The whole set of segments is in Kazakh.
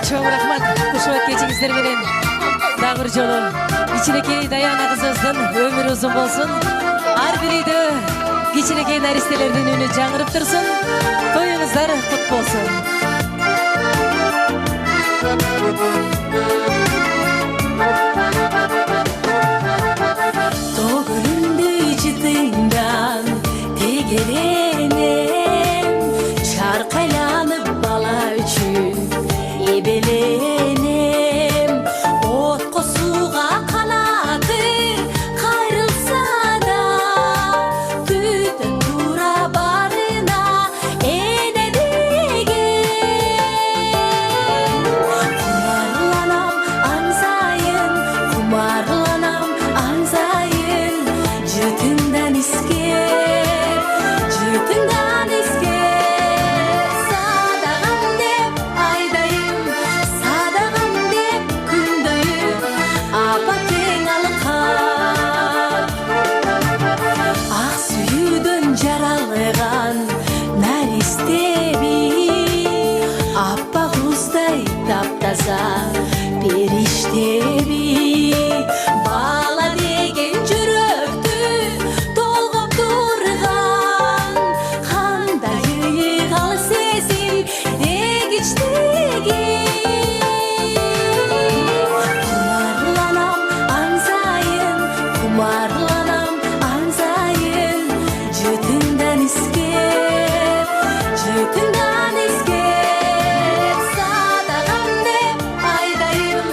Чоң рахмат. Кушубат кечиңиздер менен дагы бир жолу кичинекей Даяна кызыбыздын өмүрү узун болсун. Ар бир үйдө кичинекей наристелердин үнү жаңырып турсун. Тоюңуздар кут болсун. To'g'rimda jidingdan tegerenem charqalanib bala uchun ebelenem o'tqa suvga qanoti qayrilsa da tutib tura barina enedegen kumarlanam anzayın Cütünden isker Sadağam dep aydayım Sadağam dep kündayım Apa teң alıqar Ақ сүйүүдөн жаралган наристеби Аппа куздай таптаза периштеби Бала деген жүрөктү толгоп турган Кандай ыйыгал сезим эгичтеги Kumarlanam anzayın Cütünden isker Sadağam dep aydayım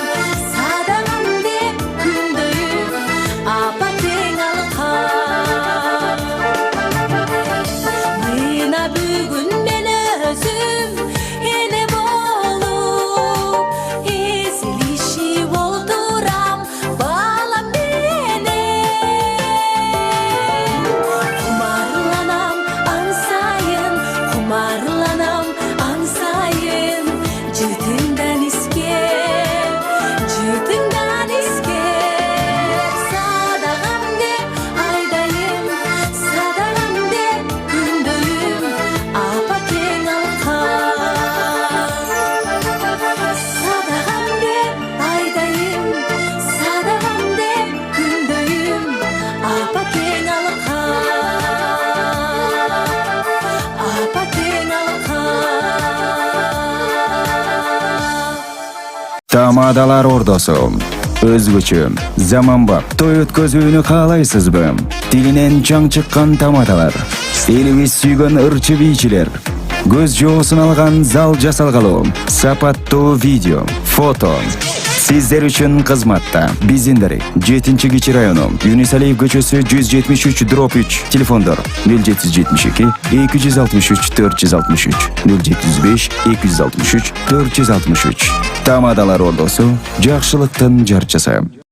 Sadağam dep kündayım Apa teң alıqar Mına бүгүн мен өзүм эне болуп эзилишип олтурам балам менен Kumarlanam ansayın Cütünden isker Sadağam dep aydayım Sadağam dep kündayım Apa teң alıqar Sadağam dep aydayım Sadağam dep kündayım Apa teң alıqar Apa teң alıqar Тамадалар ордосу өзгөчө заманбап той өткөзүүнү каалайсызбы? Тилинен чаң чыккан тамадалар, элибиз сүйгөн ырчы бийчилер, көз жоосун алган зал жасалгалуу, сапаттуу видео, фото сиздер үчүн кызматта. Биздин дарек 7-Кичи району, Юнисалиев көчөсү 173/3, телефондор 0772 263 463 075 263 463. Тамадалар ордосу жакшылыктын жарчысы.